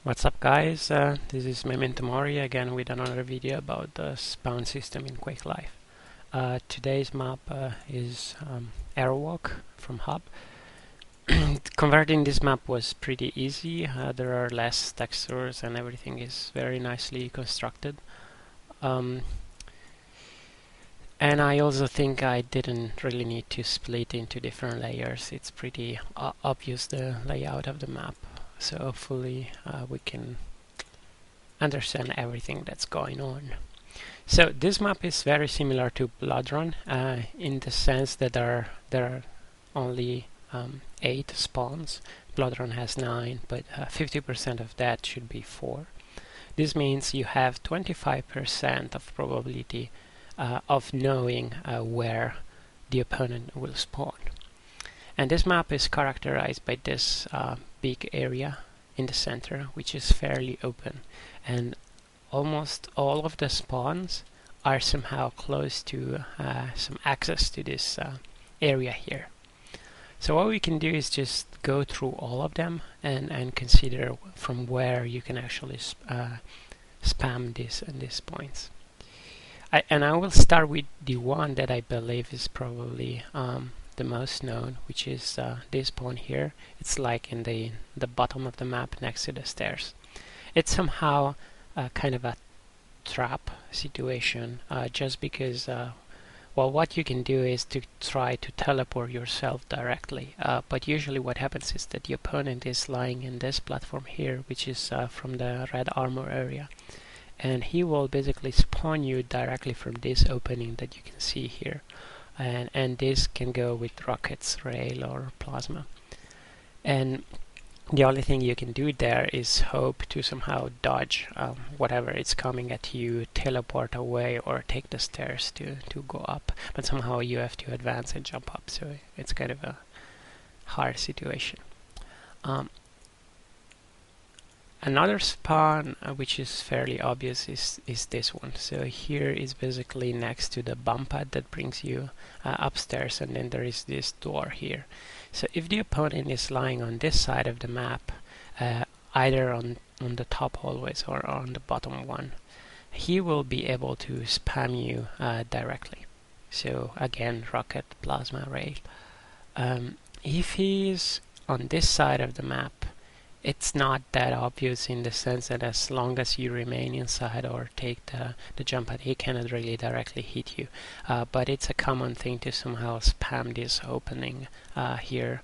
What's up, guys? This is Memento Mori again with another video about the spawn system in Quake Live. Today's map is Aerowalk from Hub. Converting this map was pretty easy. There are less textures and everything is very nicely constructed. And I also think I didn't really need to split into different layers. It's pretty obvious, the layout of the map. So hopefully we can understand everything that's going on. So this map is very similar to Blood Run in the sense that there are only 8 spawns. Blood Run has 9, but 50% of that should be 4. This means you have 25% of probability of knowing where the opponent will spawn. And this map is characterized by this big area in the center, which is fairly open, and almost all of the spawns are somehow close to some access to this area here. So what we can do is just go through all of them and consider from where you can actually spam these points. I will start with the one that I believe is probably the most known, which is this spawn here. It's like in the bottom of the map next to the stairs. It's somehow kind of a trap situation, just because well, what you can do is to try to teleport yourself directly, but usually what happens is that the opponent is lying in this platform here, which is from the red armor area, and he will basically spawn you directly from this opening that you can see here. And this can go with rockets, rail, or plasma. And the only thing you can do there is hope to somehow dodge whatever is coming at you, teleport away, or take the stairs to go up. But somehow you have to advance and jump up, so it's kind of a hard situation. Another spawn which is fairly obvious is this one. So here is basically next to the bump pad that brings you upstairs, and then there is this door here. So if the opponent is lying on this side of the map, either on the top hallways or on the bottom one, he will be able to spam you directly. So again, rocket, plasma, rail. If he's on this side of the map, it's not that obvious in the sense that as long as you remain inside or take the jump pad, he cannot really directly hit you. But it's a common thing to somehow spam this opening here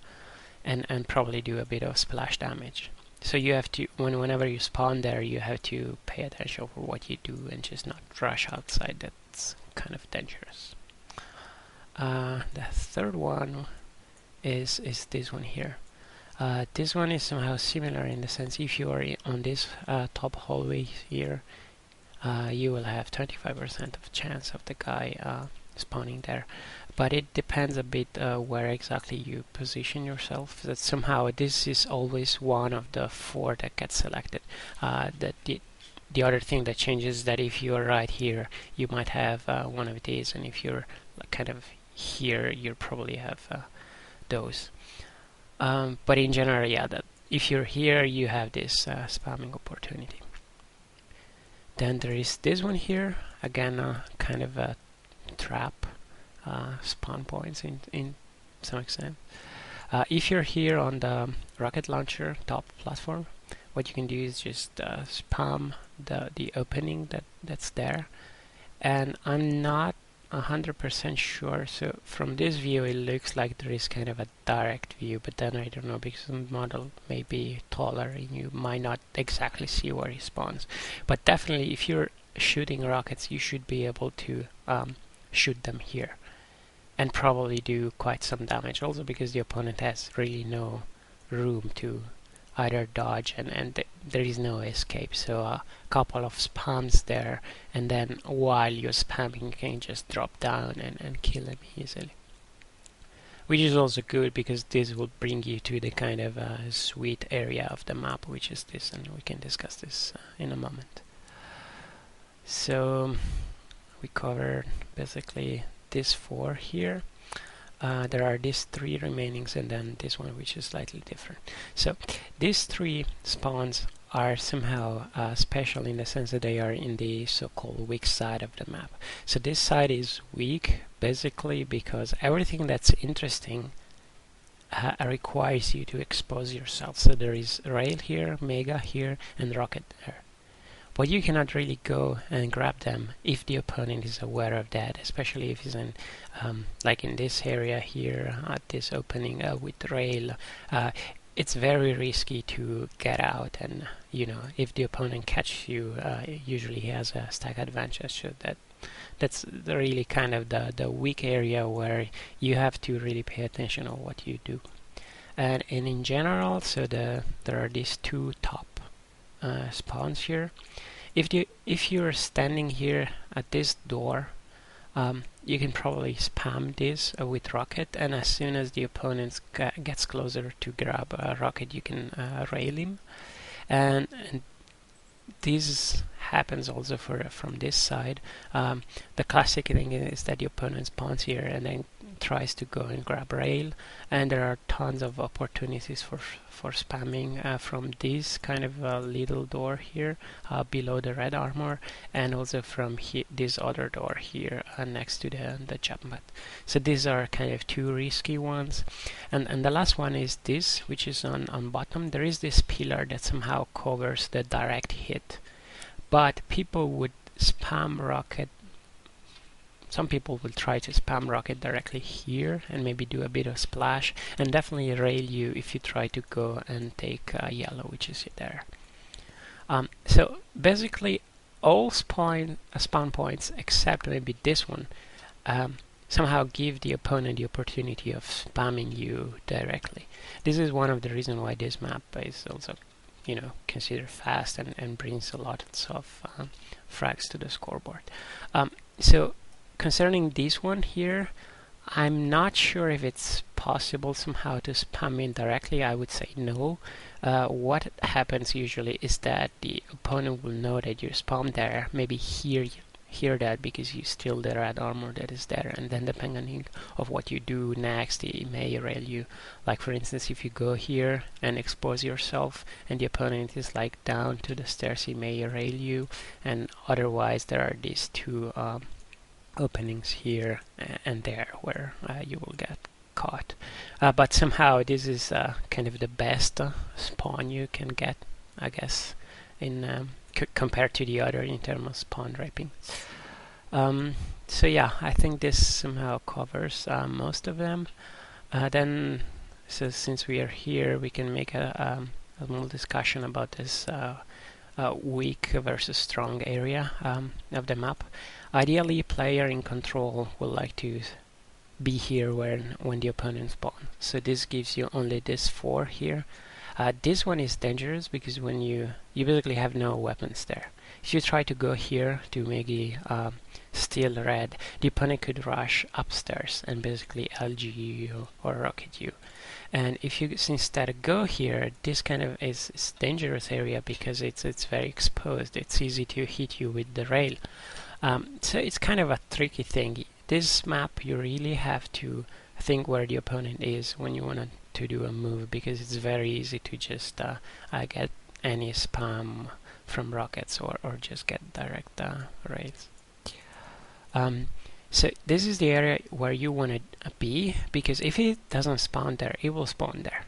and probably do a bit of splash damage. So you have to, whenever you spawn there, you have to pay attention for what you do and just not rush outside. That's kind of dangerous. The third one is this one here. This one is somehow similar in the sense if you are on this top hallway here, you will have 25% of chance of the guy spawning there. But it depends a bit where exactly you position yourself. That somehow this is always one of the 4 that gets selected. That the other thing that changes is that if you are right here, you might have one of these, and if you're kind of here, you probably have those. But in general, yeah, that if you're here, you have this spamming opportunity. Then there is this one here, again, kind of a trap spawn points in some extent. If you're here on the rocket launcher top platform, what you can do is just spam the opening that's there. And I'm not 100% sure, so from this view it looks like there is kind of a direct view, but then I don't know, because the model may be taller and you might not exactly see where he spawns. But definitely if you're shooting rockets, you should be able to shoot them here and probably do quite some damage, also because the opponent has really no room to either dodge and there is no escape. So a couple of spams there, and then while you're spamming you can just drop down and kill them easily, which is also good because this will bring you to the kind of sweet area of the map, which is this, and we can discuss this in a moment. So we covered basically these 4 here. there are these three remainings and then this one which is slightly different. So these three spawns are somehow special in the sense that they are in the so-called weak side of the map. So this side is weak basically because everything that's interesting requires you to expose yourself. So there is rail here, mega here, and rocket there. But you cannot really go and grab them if the opponent is aware of that, especially if he's in, like in this area here at this opening with rail. It's very risky to get out, and if the opponent catches you, usually he has a stack advantage. So that's really kind of the weak area where you have to really pay attention on what you do. And in general, so there are these two top spawns here. If you're standing here at this door, you can probably spam this with rocket, and as soon as the opponent gets closer to grab a rocket, you can rail him. And this happens also from this side. The classic thing is that the opponent spawns here and then tries to go and grab rail, and there are tons of opportunities for spamming from this kind of little door here below the red armor, and also from this other door here next to the jump pad. So these are kind of two risky ones, and the last one is this, which is on bottom. There is this pillar that somehow covers the direct hit, but people would spam rocket. Some people will try to spam rocket directly here and maybe do a bit of splash, and definitely rail you if you try to go and take yellow, which is there. So basically all spawn points except maybe this one somehow give the opponent the opportunity of spamming you directly. This is one of the reasons why this map is also considered fast and brings a lot of frags to the scoreboard. So concerning this one here, I'm not sure if it's possible somehow to spam in directly. I would say no. What happens usually is that the opponent will know that you spawned there, maybe hear that because you steal the red armor that is there, and then depending of what you do next, it may rail you. Like for instance, if you go here and expose yourself and the opponent is like down to the stairs, he may rail you, and otherwise there are these two openings here and there where you will get caught. But somehow this is kind of the best spawn you can get, I guess, in compared to the other in terms of spawn raping. So yeah, I think this somehow covers most of them. Then, so since we are here, we can make a small discussion about this weak versus strong area of the map. Ideally, player in control will like to be here when the opponent spawns. So this gives you only this 4 here. This one is dangerous because when you basically have no weapons there. If you try to go here to maybe steal red, the opponent could rush upstairs and basically LG you or rocket you. And if you instead go here, this kind of is dangerous area because it's very exposed. It's easy to hit you with the rail. So it's kind of a tricky thing. This map you really have to think where the opponent is when you want to do a move, because it's very easy to just get any spam from rockets or just get direct rails. So this is the area where you want to be, because if it doesn't spawn there, it will spawn there.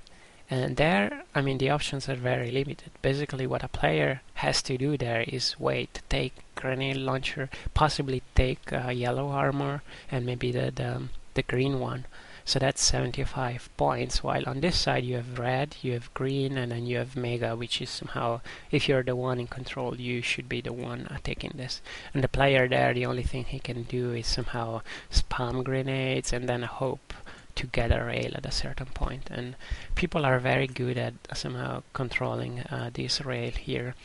And there, I mean, the options are very limited. Basically, what a player has to do there is wait, take grenade launcher, possibly take yellow armor, and maybe the green one. So that's 75 points, while on this side you have red, you have green, and then you have mega, which is somehow, if you're the one in control, you should be the one taking this. And the player there, the only thing he can do is somehow spam grenades and then hope to get a rail at a certain point. And people are very good at somehow controlling this rail here.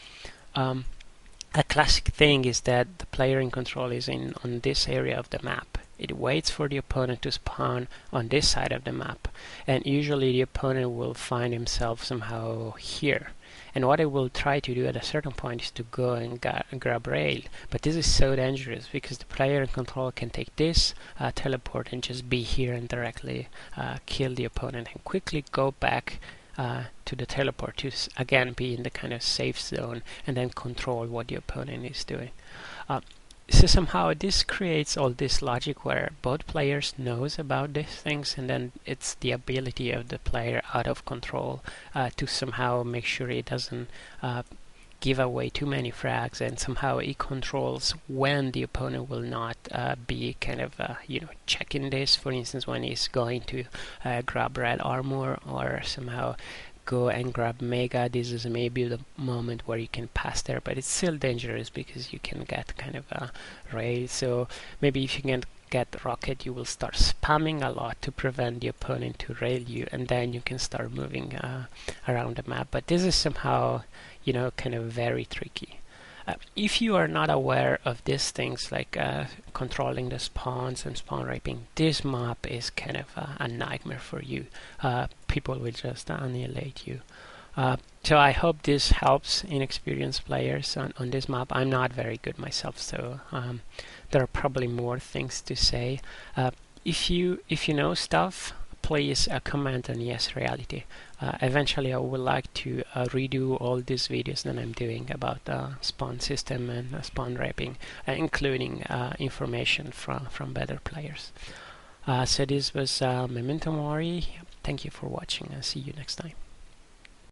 A classic thing is that the player in control is on this area of the map. It waits for the opponent to spawn on this side of the map, and usually the opponent will find himself somehow here. And what it will try to do at a certain point is to go and grab rail. But this is so dangerous because the player in control can take this, teleport, and just be here and directly kill the opponent and quickly go back to the teleport to again be in the kind of safe zone and then control what the opponent is doing. So somehow this creates all this logic where both players knows about these things, and then it's the ability of the player out of control to somehow make sure it doesn't give away too many frags, and somehow it controls when the opponent will not be kind of checking this. For instance, when he's going to grab red armor or somehow go and grab mega, this is maybe the moment where you can pass there, but it's still dangerous because you can get kind of a rail. So maybe if you can get rocket, you will start spamming a lot to prevent the opponent to rail you, and then you can start moving around the map. But this is somehow kind of very tricky. If you are not aware of these things like controlling the spawns and spawn raping, this map is kind of a nightmare for you. People will just annihilate you. So I hope this helps inexperienced players on this map. I'm not very good myself, so there are probably more things to say. If you know stuff, please comment on Yes Reality. Eventually I would like to redo all these videos that I'm doing about spawn system and spawn raping, including information from better players. So this was Memento Mori. Thank you for watching, and see you next time.